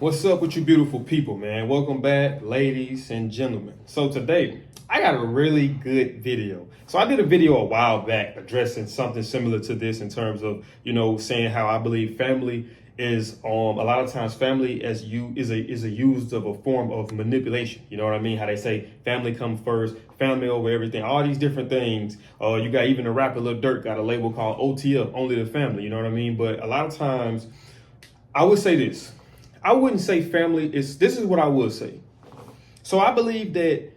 What's up with you beautiful people, man? Welcome back, ladies and gentlemen. So today, I got a really good video. So I did a video a while back addressing something similar to this in terms of, saying how I believe family is a lot of times family is a used of a form of manipulation. You know what I mean? How they say family come first, family over everything, all these different things. You got even the rapper Lil Durk got a label called OTF, only the family, you know what I mean? But a lot of times I would say this. I wouldn't say family this is what I would say. So I believe that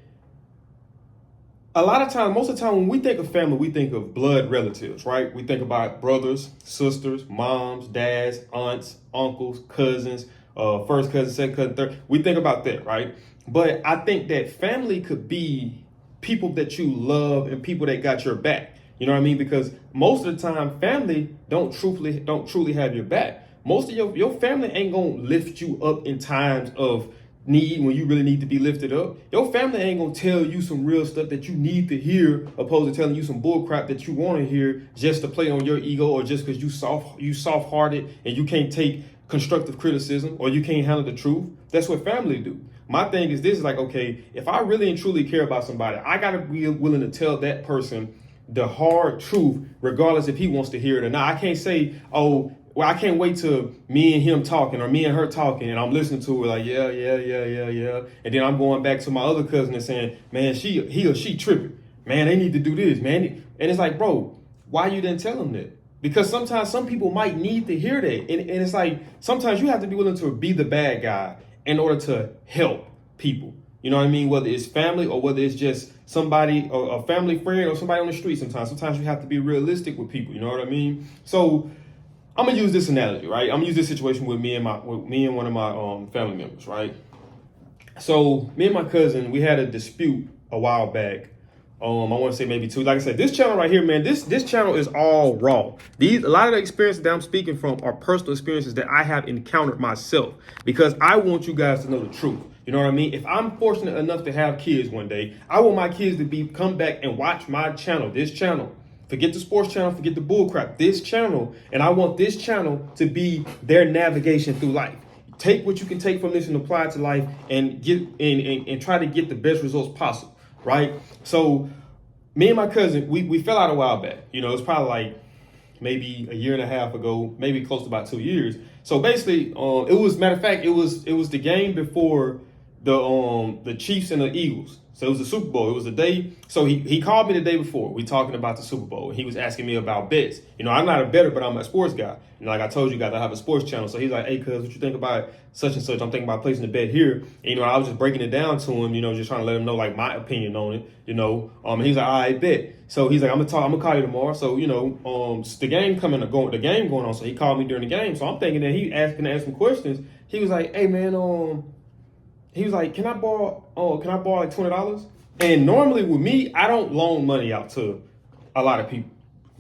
a lot of times, most of the time when we think of family, we think of blood relatives, right? We think about brothers, sisters, moms, dads, aunts, uncles, cousins, first cousin, second cousin, third. We think about that, right? But I think that family could be people that you love and people that got your back. You know what I mean? Because most of the time, family don't truly have your back. Most of your family ain't gonna lift you up in times of need when you really need to be lifted up. Your family ain't gonna tell you some real stuff that you need to hear, opposed to telling you some bull crap that you want to hear just to play on your ego, or just because you soft hearted and you can't take constructive criticism, or you can't handle the truth. That's what family do. My thing is this: is like, okay, if I really and truly care about somebody, I gotta be willing to tell that person the hard truth, regardless if he wants to hear it or not. I can't say, oh, well, I can't wait till me and him talking or me and her talking and I'm listening to it like, yeah. And then I'm going back to my other cousin and saying, man, he or she tripping. Man, they need to do this, man. And it's like, bro, why you didn't tell them that? Because sometimes some people might need to hear that. And it's like, sometimes you have to be willing to be the bad guy in order to help people. You know what I mean? Whether it's family or whether it's just somebody or a family friend or somebody on the street sometimes you have to be realistic with people. You know what I mean? So I'm gonna use this analogy, right? I'm gonna use this situation with me and one of my family members, right? So me and my cousin, we had a dispute a while back. I want to say maybe two. Like I said, this channel right here, man, this channel is all raw. A lot of the experiences that I'm speaking from are personal experiences that I have encountered myself, because I want you guys to know the truth. You know what I mean? If I'm fortunate enough to have kids one day, I want my kids to come back and watch my channel, this channel. Forget the sports channel, forget the bull crap, this channel. And I want this channel to be their navigation through life. Take what you can take from this and apply it to life and and try to get the best results possible, right? So me and my cousin, we fell out a while back. You know, it's probably like maybe a year and a half ago, maybe close to about 2 years. So basically, it was, matter of fact, it was the game before the Chiefs and the Eagles. So it was the Super Bowl. It was the day. So he called me the day before. We talking about the Super Bowl. And he was asking me about bets. You know, I'm not a bettor, but I'm a sports guy. And like I told you guys, I have a sports channel. So he's like, hey, cuz, what you think about such and such? I'm thinking about placing a bet here. And, I was just breaking it down to him, just trying to let him know like my opinion on it, And he's like, all right, bet. So he's like, I'm gonna call you tomorrow. So, the game going on. So he called me during the game. So I'm thinking that he asking to ask some questions. He was like, hey man, he was like, can I borrow like $20? And normally with me, I don't loan money out to a lot of people,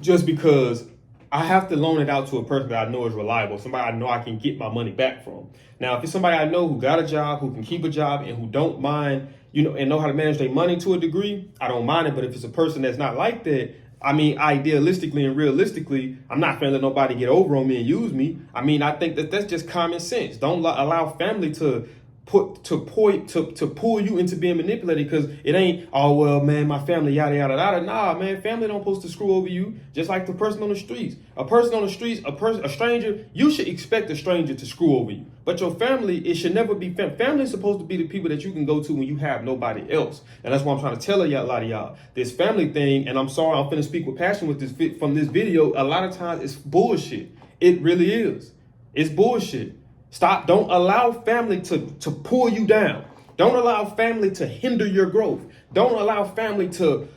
just because I have to loan it out to a person that I know is reliable, somebody I know I can get my money back from. Now, if it's somebody I know who got a job, who can keep a job, and who don't mind, and know how to manage their money to a degree, I don't mind it. But if it's a person that's not like that, I mean, idealistically and realistically, I'm not gonna let nobody get over on me and use me. I mean, I think that's just common sense. Don't allow family to pull you into being manipulated, because it ain't, oh well, man, my family yada yada yada. Nah, man, family don't supposed to screw over you, just like the person on the streets. A person on the streets, a stranger, you should expect a stranger to screw over you. But your family, it should never be family. Is supposed to be the people that you can go to when you have nobody else. And that's why I'm trying to tell a lot of y'all, this family thing, and I'm sorry, I'm finna speak with passion with this from this video. A lot of times it's bullshit. It really is. It's bullshit. Don't allow family to pull you down. Don't allow family to hinder your growth. Don't allow family to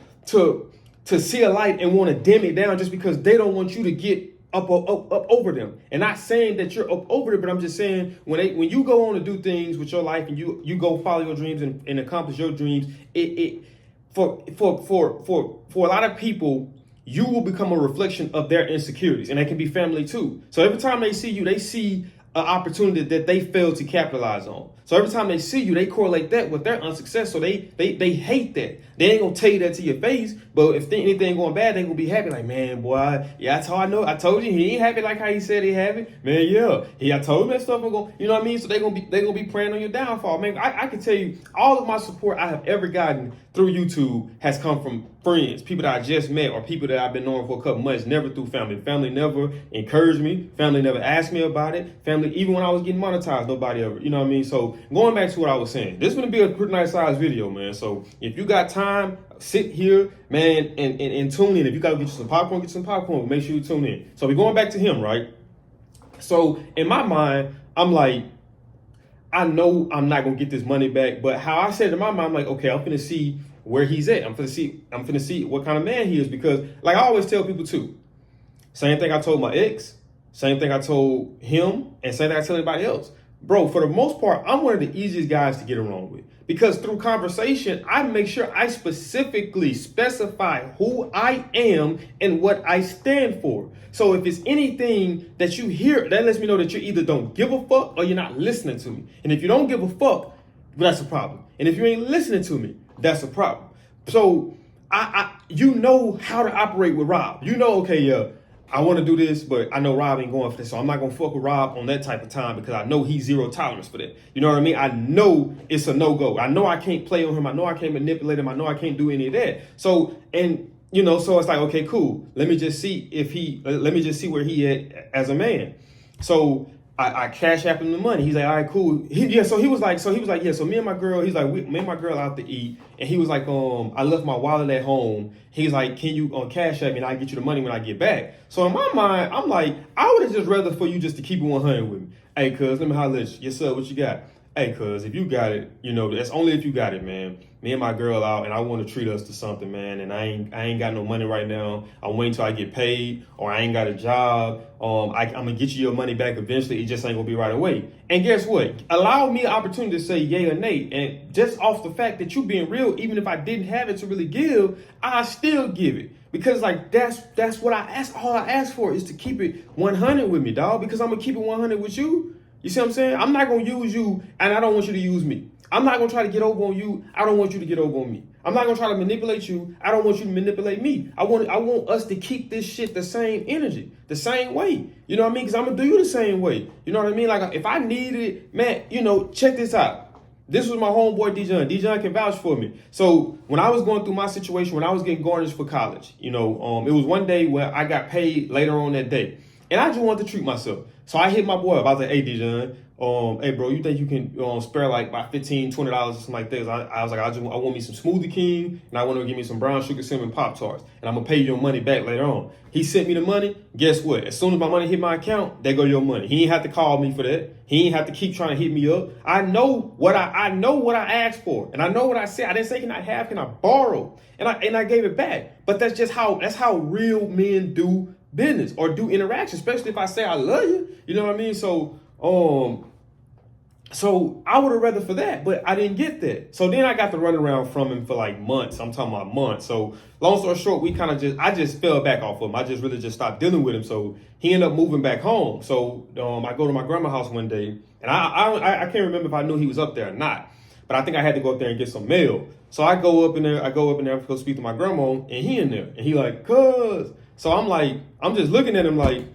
see a light and want to dim it down just because they don't want you to get up over them. And not saying that you're up over it, but I'm just saying when you go on to do things with your life and you go follow your dreams and accomplish your dreams, for a lot of people, you will become a reflection of their insecurities, and that can be family too. So every time they see you, they see an opportunity that they failed to capitalize on. So every time they see you, they correlate that with their unsuccess. So they hate that. They ain't gonna tell you that to your face, but if anything going bad, they gonna be happy. Like, man, boy, yeah, that's how I know. I told you he ain't happy like how he said he happy. Man, yeah, I told him that stuff. You know what I mean? So they gonna be praying on your downfall. Man, I can tell you, all of my support I have ever gotten through YouTube has come from friends, people that I just met, or people that I've been knowing for a couple months. Never through family. Family never encouraged me. Family never asked me about it. Family, even when I was getting monetized, nobody ever. You know what I mean? So going back to what I was saying, this is gonna be a pretty nice sized video, man. So if you got time, sit here, man, and tune in. If you gotta get you some popcorn, get some popcorn. But make sure you tune in. So we're going back to him, right? So in my mind, I'm like, I know I'm not gonna get this money back, but how I said in my mind, I'm like, okay, I'm finna see where he's at. I'm finna see what kind of man he is, because like I always tell people too, same thing I told my ex, same thing I told him, and same thing I tell anybody else. Bro, for the most part, I'm one of the easiest guys to get along with, because through conversation, I make sure I specifically specify who I am and what I stand for. So if it's anything that you hear, that lets me know that you either don't give a fuck or you're not listening to me. And if you don't give a fuck, that's a problem. And if you ain't listening to me, that's a problem. So you know how to operate with Rob. You know, okay, yeah, I want to do this, but I know Rob ain't going for this. So I'm not going to fuck with Rob on that type of time, because I know he's zero tolerance for that. You know what I mean? I know it's a no-go. I know I can't play on him. I know I can't manipulate him. I know I can't do any of that. So, and you know, so it's like, okay, cool. Let me just see where he at as a man. So I cash app him the money. He's like, all right, cool. So he was like, yeah. So me and my girl, he's like, me and my girl out to eat, and he was like, I left my wallet at home. He's like, can you cash app me and I get you the money when I get back? So in my mind, I'm like, I would have just rather for you just to keep it 100 with me. Hey, cuz, let me holler at you. Yes, sir. What you got? Hey, cuz, if you got it, you know, that's only if you got it, man. Me and my girl out, and I want to treat us to something, man. And I ain't got no money right now. I'm waiting till I get paid, or I ain't got a job. I'm gonna get you your money back eventually. It just ain't gonna be right away. And guess what? Allow me an opportunity to say yay or nay. And just off the fact that you being real, even if I didn't have it to really give, I still give it. Because like that's what I ask. All I ask for is to keep it 100 with me, dog. Because I'm gonna keep it 100 with you. You see what I'm saying? I'm not going to use you, and I don't want you to use me. I'm not going to try to get over on you. I don't want you to get over on me. I'm not going to try to manipulate you. I don't want you to manipulate me. I want us to keep this shit the same energy, the same way. You know what I mean? Because I'm going to do you the same way. You know what I mean? Like, if I need it, man, you know, check this out. This was my homeboy, Dijon. Dijon can vouch for me. So when I was going through my situation, when I was getting garnished for college, you know, it was one day where I got paid later on that day. And I just wanted to treat myself. So I hit my boy up. I was like, hey, Dijon, hey, bro, you think you can spare like about $15, $20 or something like this? I was like, I want me some Smoothie King, and I want to give me some brown sugar cinnamon Pop-Tarts, and I'm going to pay you your money back later on. He sent me the money. Guess what? As soon as my money hit my account, there go your money. He ain't have to call me for that. He ain't have to keep trying to hit me up. I know what I asked for, and I know what I said. I didn't say, can I borrow? And I gave it back. But that's how real men do business or do interaction, especially if I say I love you. You know what I mean? So I would have rather for that, but I didn't get that. So then I got to run around from him for like months. I'm talking about months. So long story short, I just fell back off of him. I just really just stopped dealing with him. So he ended up moving back home. So I go to my grandma's house one day, and I can't remember if I knew he was up there or not, but I think I had to go up there and get some mail. So I go up in there to go speak to my grandma, and he in there, and he like, cuz. So I'm just looking at him like,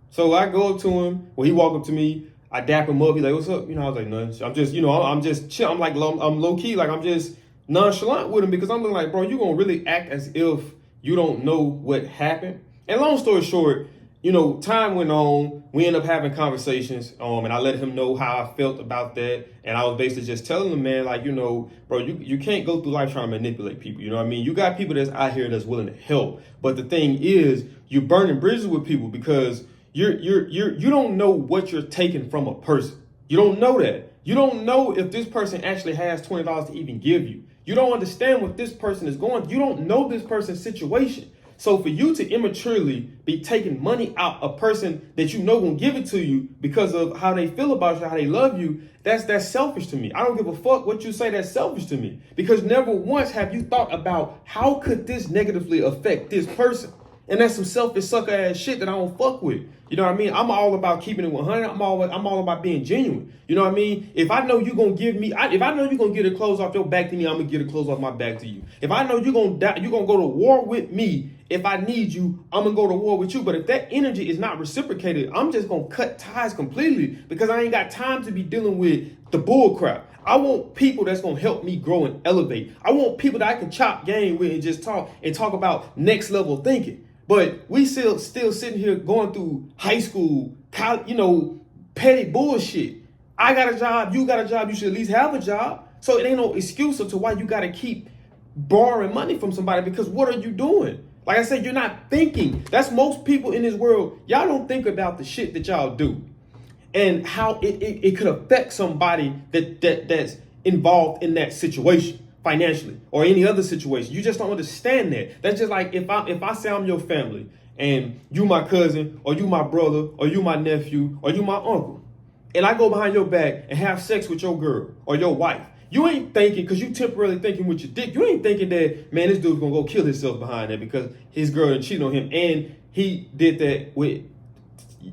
so I go up to him. Well, he walk up to me. I dap him up. He's like, what's up? You know, I was like, nothing. I'm just, you know, I'm just chill. I'm like, I'm low key. Like, I'm just nonchalant with him, because I'm looking like, bro, you gonna really act as if you don't know what happened? And long story short, you know, time went on. We ended up having conversations, and I let him know how I felt about that. And I was basically just telling him, man, like, you know, bro, you can't go through life trying to manipulate people. You know what I mean? You got people that's out here that's willing to help. But the thing is, you're burning bridges with people, because you don't know what you're taking from a person. You don't know that. You don't know if this person actually has $20 to even give you. You don't understand what this person is going. You don't know this person's situation. So for you to immaturely be taking money out a person that you know gonna give it to you because of how they feel about you, how they love you, that's selfish to me. I don't give a fuck what you say. That's selfish to me, because never once have you thought about how could this negatively affect this person. And that's some selfish sucker ass shit that I don't fuck with. You know what I mean? I'm all about keeping it 100. I'm all about being genuine. You know what I mean? If I know you're gonna give me, if I know you're gonna get the clothes off your back to me, I'm gonna get the clothes off my back to you. If I know you're gonna die, you're gonna go to war with me. If I need you, I'm gonna go to war with you. But if that energy is not reciprocated, I'm just gonna cut ties completely because I ain't got time to be dealing with the bull crap. I want people that's gonna help me grow and elevate. I want people that I can chop game with and just talk about next level thinking. But we still sitting here going through high school, college, petty bullshit. I got a job, you got a job, you should at least have a job. So it ain't no excuse to why you gotta keep borrowing money from somebody, because what are you doing? Like I said, you're not thinking. That's most people in this world. Y'all don't think about the shit that y'all do and how it could affect somebody that's involved in that situation financially or any other situation. You just don't understand that. That's just like if I say I'm your family and you my cousin or you my brother or you my nephew or you my uncle, and I go behind your back and have sex with your girl or your wife. You ain't thinking, because you temporarily thinking with your dick, you ain't thinking that, man, this dude's gonna go kill himself behind that because his girl cheated on him and he did that with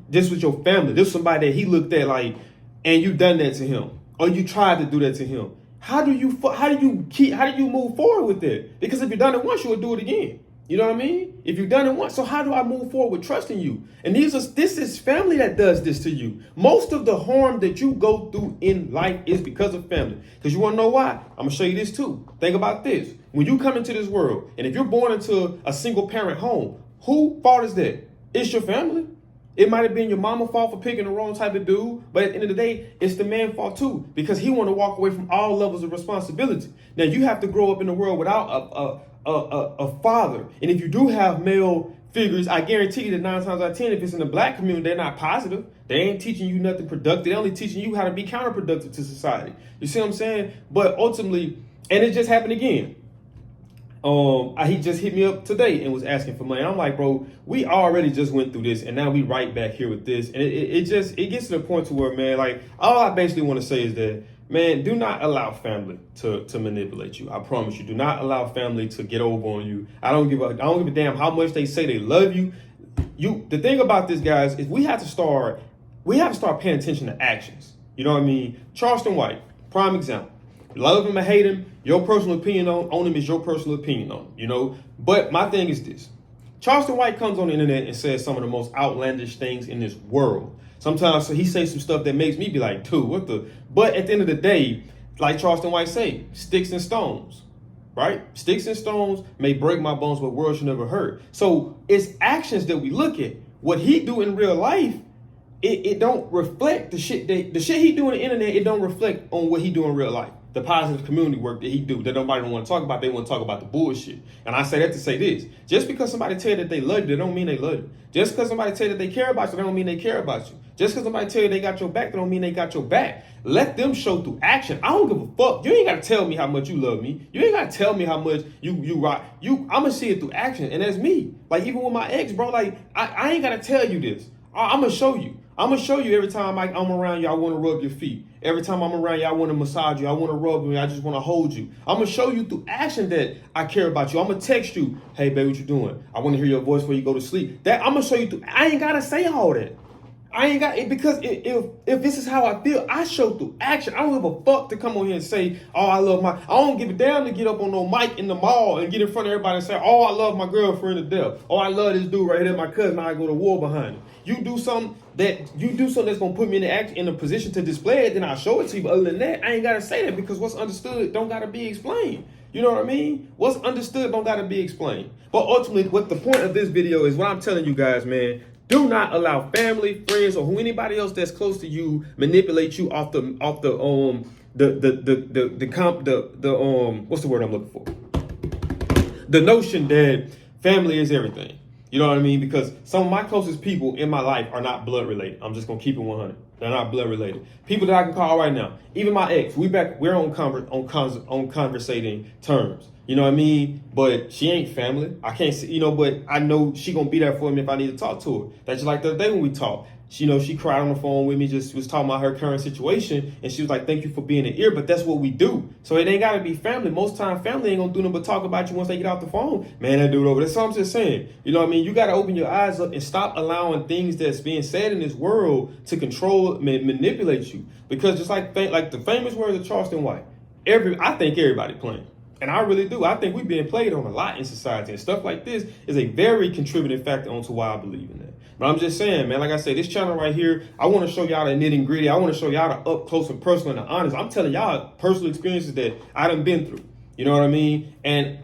your family. This is somebody that he looked at like, and you done that to him, or you tried to do that to him. How do you move forward with that? Because if you've done it once, you will do it again. You know what I mean? If you've done it once, so how do I move forward with trusting you? And this is family that does this to you. Most of the harm that you go through in life is because of family. Because you want to know why? I'm going to show you this too. Think about this. When you come into this world, and if you're born into a single parent home, whose fault is that? It's your family. It might have been your mama's fault for picking the wrong type of dude, but at the end of the day, it's the man's fault too, because he want to walk away from all levels of responsibility. Now, you have to grow up in the world without a father. And if you do have male figures, I guarantee you that 9 times out of 10, if it's in the black community, they're not positive. They ain't teaching you nothing productive. They're only teaching you how to be counterproductive to society. You see what I'm saying? But ultimately, and it just happened again. He just hit me up today and was asking for money. I'm like, bro, we already just went through this, and now we right back here with this. And it gets to the point to where, man, like, all I basically want to say is that, man, do not allow family to manipulate you. I promise you, do not allow family to get over on you. I don't give a damn how much they say they love you. The thing about this, guys, is we have to start paying attention to actions. You know what I mean? Charleston White, prime example. Love him or hate him, your personal opinion on him is your personal opinion on him, But my thing is this. Charleston White comes on the internet and says some of the most outlandish things in this world. Sometimes he says some stuff that makes me be like, dude, what the? But at the end of the day, like Charleston White say, sticks and stones, right? Sticks and stones may break my bones, but words should never hurt. So it's actions that we look at. What he do in real life, it don't reflect the shit he do on the internet. It don't reflect on what he do in real life. The positive community work that he do that nobody want to talk about. They want to talk about the bullshit. And I say that to say this. Just because somebody tell you that they love you, they don't mean they love you. Just because somebody tell you that they care about you, they don't mean they care about you. Just because somebody tell you they got your back, they don't mean they got your back. Let them show through action. I don't give a fuck. You ain't got to tell me how much you love me. You ain't got to tell me how much you rock. I'm going to see it through action. And that's me. Like, even with my ex, bro, like, I ain't got to tell you this. I'm going to show you. I'm going to show you every time I'm around you, I want to rub your feet. Every time I'm around you, I want to massage you. I want to rub you. I just want to hold you. I'm going to show you through action that I care about you. I'm going to text you, hey, baby, what you doing? I want to hear your voice before you go to sleep. That I'm going to show you through. I ain't got to say all that. I ain't got it, because if this is how I feel, I show through action. I don't give a fuck to come on here and say, oh, I love I don't give a damn to get up on no mic in the mall and get in front of everybody and say, oh, I love my girlfriend to death. Oh, I love this dude right here, my cousin. I go to war behind him. You do something that's gonna put me in a position to display it, then I'll show it to you. But other than that, I ain't gotta say that, because what's understood don't gotta be explained. You know what I mean? What's understood don't gotta be explained. But ultimately, what the point of this video is, what I'm telling you guys, man, do not allow family, friends, or anybody else that's close to you manipulate you off the what's the word I'm looking for? The notion that family is everything. You know what I mean? Because some of my closest people in my life are not blood related. I'm just gonna keep it 100. They're not blood related. People that I can call right now, even my ex, we're on conversating terms. You know what I mean? But she ain't family. I can't see, but I know she gonna be there for me if I need to talk to her. That's just like the other day when we talked. She cried on the phone with me, just was talking about her current situation, and she was like, "Thank you for being an ear," but that's what we do. So it ain't gotta be family. Most time, family ain't gonna do nothing but talk about you once they get off the phone. Man, that dude over there. So I'm just saying, you know what I mean? You gotta open your eyes up and stop allowing things that's being said in this world to control, manipulate you. Because just like the famous words of Charleston White, I think everybody playing. And I really do. I think we're being played on a lot in society, and stuff like this is a very contributing factor onto why I believe in that. But I'm just saying, man, like I said, this channel right here, I want to show y'all the nitty gritty. I want to show y'all the up close and personal and the honest. I'm telling y'all personal experiences that I done been through. You know what I mean? And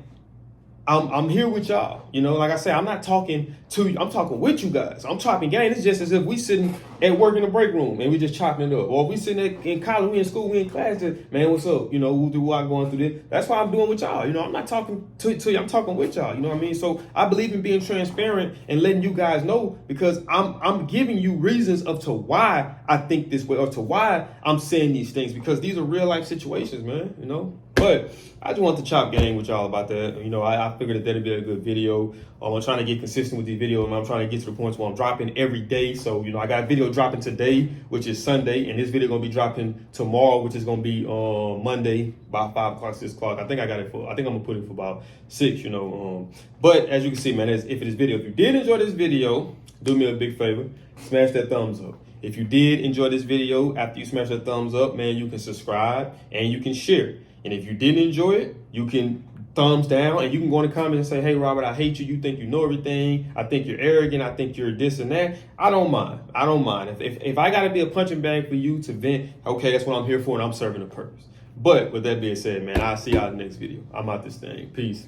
I'm here with y'all. You know, like I said, I'm not talking to you. I'm talking with you guys. I'm chopping game. It's just as if we sitting at work in the break room and we just chopping it up. Or if we sitting in college, we in school, we in class, just, man, what's up? You know, we'll do what I'm going through this. That's why I'm doing with y'all. You know, I'm not talking to you. I'm talking with y'all. You know what I mean? So I believe in being transparent and letting you guys know, because I'm giving you reasons of to why I think this way or to why I'm saying these things, because these are real life situations, man, you know? But I just want to chop game with y'all about that. You know, I figured that'd be a good video. I'm trying to get consistent with these videos, and I'm trying to get to the points where I'm dropping every day. So, you know, I got a video dropping today, which is Sunday, and this video gonna be dropping tomorrow, which is gonna be Monday by 5 o'clock, 6 o'clock. I think I'm gonna put it for about 6, you know. But as you can see, man, if you did enjoy this video, do me a big favor, smash that thumbs up. If you did enjoy this video, after you smash that thumbs up, man, you can subscribe and you can share. And if you didn't enjoy it, you can thumbs down, and you can go in the comments and say, "Hey, Robert, I hate you. You think you know everything. I think you're arrogant. I think you're this and that." I don't mind. If I got to be a punching bag for you to vent, okay, that's what I'm here for, and I'm serving a purpose. But with that being said, man, I'll see y'all in the next video. I'm out this thing. Peace.